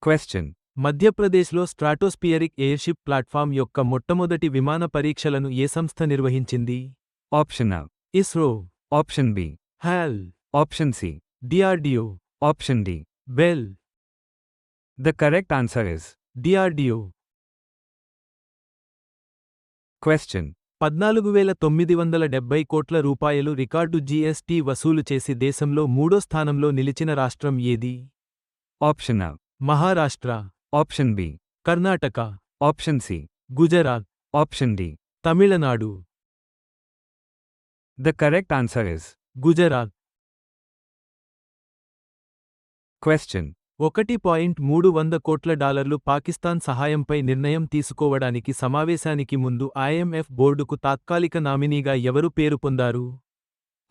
Question. మధ్యప్రదేశ్లో స్ట్రాటోస్పియరిక్ airship platform యొక్క మొట్టమొదటి విమాన పరీక్షలను ఏ సంస్థ నిర్వహించింది? Option A. ISRO, Option B. Hall, Option C. DRDO, Option D. Bell. The correct answer is DRDO. question. 14,970 కోట్ల రూపాయలు రికార్డు జీఎస్టీ వసూలు చేసి దేశంలో మూడో స్థానంలో నిలిచిన రాష్ట్రం ఏది? Option A. Maharashtra, Option B. Karnataka, Option C. Gujarat, Option D. Tamil Nadu. The correct answer is Gujarat. question. 1.3 కోట్ల డాలర్లు పాకిస్తాన్ సహాయంపై నిర్ణయం తీసుకోవడానికి సమావేశానికి ముందు ఐఎంఎఫ్ బోర్డుకు తాత్కాలిక నామినీగా ఎవరు పేరు పొందారు?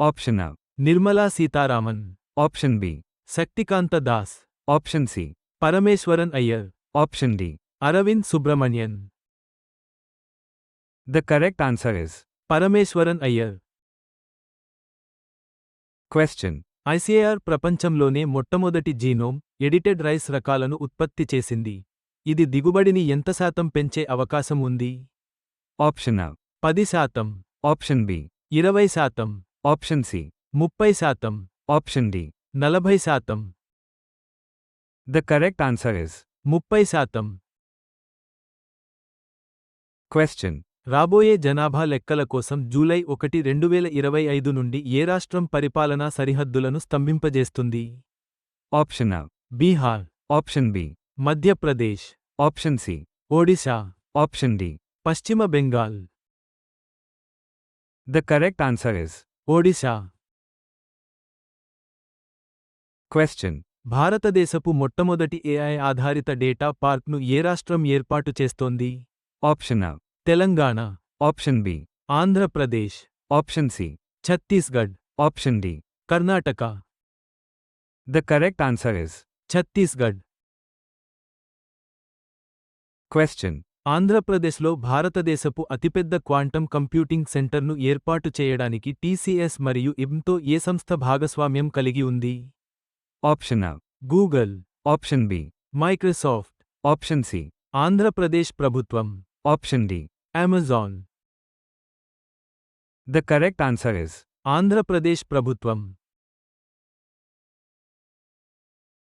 Option A. Nirmala Sitharaman, Option B. Shaktikanta Das, Option C. Parameswaran Iyer, Option D. Arvind Subramanian. The correct answer is Parameswaran Iyer. question. ICAR ప్రపంచంలోనే మొట్టమొదటి జీనోమ్ ఎడిటెడ్ రైస్ రకాలను ఉత్పత్తి చేసింది. ఇది దిగుబడిని ఎంత శాతం పెంచే అవకాశం ఉంది? Option A. 10%, Option B. 20%, Option C. 30%, Option D. 40%. The correct answer is 30%. question. రాబోయే జనాభా లెక్కల కోసం జూలై 1, 2025 నుండి ఏ రాష్ట్రం పరిపాలనా సరిహద్దులను స్తంభింపజేస్తుంది? Option A. Bihar, Option B. Madhya Pradesh, Option C. Odisha, Option D. పశ్చిమ Bengal. The correct answer is Odisha. question. భారతదేశపు మొట్టమొదటి ఏఐ ఆధారిత డేటా పార్క్ను ఏ రాష్ట్రం ఏర్పాటు చేస్తోంది? Option A. Telangana, Option B. Andhra Pradesh, Option C. Chhattisgarh, Option D. Karnataka. The correct answer is Chhattisgarh. question. ఆంధ్రప్రదేశ్లో భారతదేశపు అతిపెద్ద క్వాంటం కంప్యూటింగ్ సెంటర్ను ఏర్పాటు చేయడానికి టీసీఎస్ మరియు ఇబ్మ్తో ఏ సంస్థ భాగస్వామ్యం కలిగి ఉంది? Option A. Google, Option B. Microsoft, Option C. Andhra Pradesh ప్రభుత్వం, Option D. Amazon. The correct answer is Andhra Pradesh ప్రభుత్వం.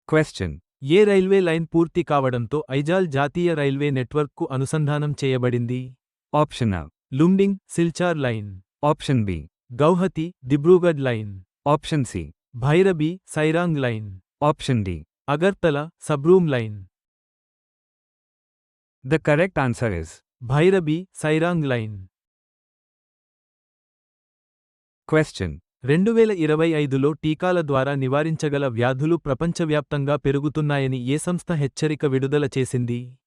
question. ఏ రైల్వే లైన్ పూర్తి కావడంతో ఐజాల్ జాతీయ రైల్వే నెట్వర్క్కు అనుసంధానం చేయబడింది? Option A. Lumding, Silchar line, Option B. Guwahati, Dibrugarh line, Option C. Bhairabi, Sairang line, Option D. Agartala, Sabroom line. The correct answer is Bhairabi, Sairang line. question. 2025లో టీకాల ద్వారా నివారించగల వ్యాధులు ప్రపంచవ్యాప్తంగా పెరుగుతున్నాయని ఏ సంస్థ హెచ్చరిక విడుదల చేసింది?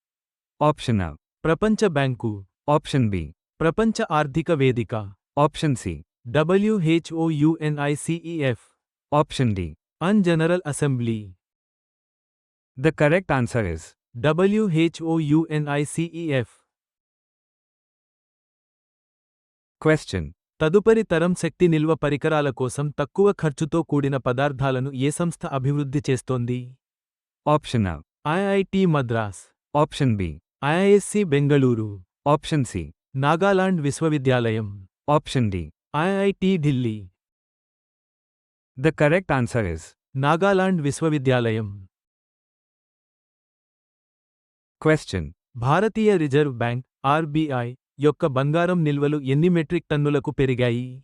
Option A. ప్రపంచ బ్యాంకు, Option B. ప్రపంచ ఆర్థిక వేదిక, Option C. WHO, UNICEF, Option D. An general assembly. The correct answer is WHO, UNICEF. question. తదుపరి తరం శక్తి నిల్వ పరికరాల కోసం తక్కువ ఖర్చుతో కూడిన పదార్థాలను ఏ సంస్థ అభివృద్ధి చేస్తోంది? Option A. IIT Madras, Option B. IISc Bengaluru, Option C. Nagaland విశ్వవిద్యాలయం, Option D. IIT Delhi. The correct answer is Nagaland విశ్వవిద్యాలయం. question. భారతీయ రిజర్వ్ బ్యాంక్ ఆర్బీఐ యొక్క బంగారం నిల్వలు ఎన్ని మెట్రిక్ టన్నులకు పెరిగాయి?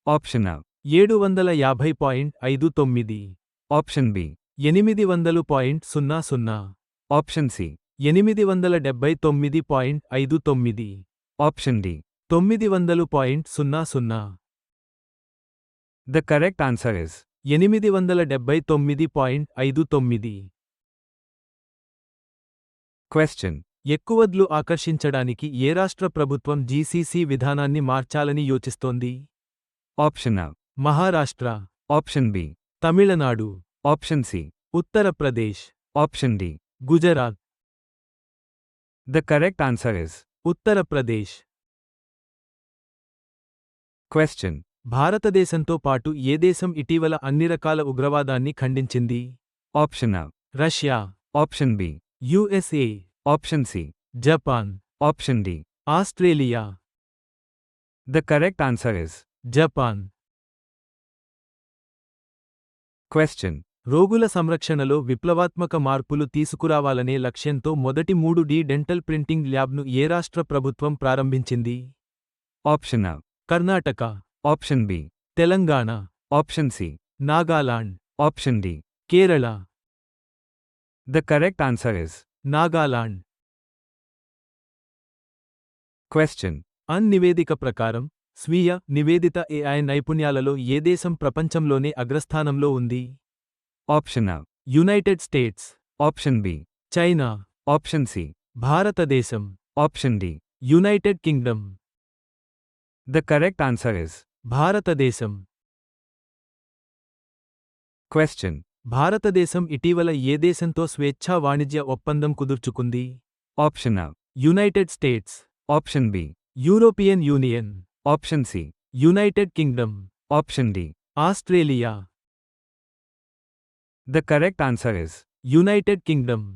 Option A. 700.59. Option B. 800.00. Option C. 879.59. Option D. 900.00. The correct answer is 879.59. question. ఎక్కువద్లు ఆకర్షించడానికి ఏ రాష్ట్ర ప్రభుత్వం జీసీసీ విధానాన్ని మార్చాలని యోచిస్తోంది? Option A. Maharashtra, Option B. Tamil Nadu, Option C. Uttar Pradesh, Option D. Gujarat. The correct answer is Uttar Pradesh. question. భారతదేశంతో పాటు ఏ దేశం ఇటీవల అన్ని రకాల ఉగ్రవాదాన్ని ఖండించింది? Option A. Russia, Option B. USA, Option C. Japan, Option D. Australia, The correct answer is Japan. question. రోగుల సంరక్షణలో విప్లవాత్మక మార్పులు తీసుకురావాలనే లక్ష్యంతో మొదటి 3D డెంటల్ ప్రింటింగ్ ల్యాబ్ను ఏ రాష్ట్ర ప్రభుత్వం ప్రారంభించింది? Option A. Karnataka, Option B. Telangana, Option C. Nagaland, Option D. Kerala. The correct answer is Nagaland. question. అన్ నివేదిక ప్రకారం స్వీయ నివేదిత AI నైపుణ్యాలలో ఏ దేశం ప్రపంచంలోనే అగ్రస్థానంలో ఉంది? Option A. United states, Option B. China, Option C. భారతదేశం, Option D. United Kingdom. The correct answer is భారతదేశం. question. భారతదేశం ఇటీవల ఏ దేశంతో స్వేచ్ఛా వాణిజ్య ఒప్పందం కుదుర్చుకుంది? Option A. United states, Option B. European union, Option C. United Kingdom, Option D. Australia. The correct answer is United Kingdom.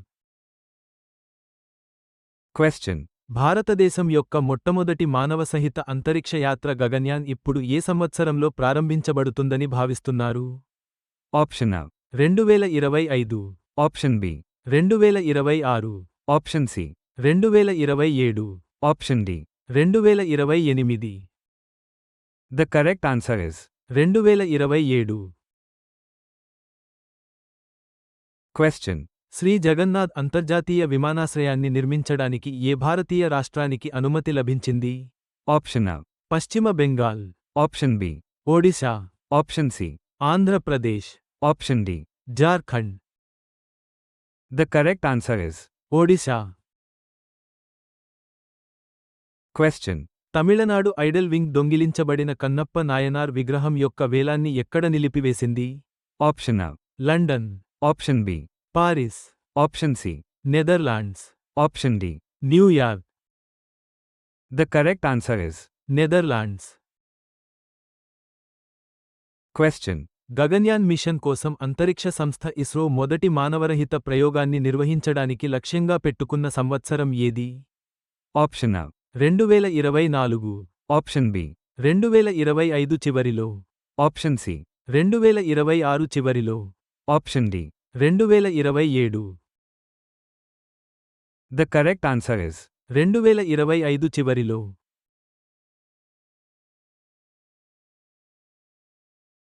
question. భారతదేశం యొక్క మొట్టమొదటి మానవసహిత అంతరిక్ష యాత్ర గగన్యాన్ ఇప్పుడు ఏ సంవత్సరంలో ప్రారంభించబడుతుందని భావిస్తున్నారు? Option A. 2025, Option B. 2026, Option C. 2027, Option D. 2028. The correct answer is 2027. question. Shri Jagannadh అంతర్జాతీయ విమానాశ్రయాన్ని నిర్మించడానికి ఏ భారతీయ రాష్ట్రానికి అనుమతి లభించింది? Option A. Paschim Bengal, Option B. Odisha, Option C. Andhra Pradesh, Option D. Jharkhand. The correct answer is Odisha. question. Tamil Nadu idol wing దొంగిలించబడిన కన్నప్ప నాయనార్ విగ్రహం యొక్క వేలాన్ని ఎక్కడ నిలిపివేసింది? Option A. London, Option B. Paris, Option C. Netherlands, Option D. New York. The correct answer is Netherlands. question. Gaganyaan mission కోసం అంతరిక్ష సంస్థ ఇస్రో మొదటి మానవరహిత ప్రయోగాన్ని నిర్వహించడానికి లక్ష్యంగా పెట్టుకున్న సంవత్సరం ఏది? Option A. 2024, Option B. 2025 చివరిలో, Option C. 2026 చివరిలో, Option D. 2027. The correct answer is 2025 చివరిలో.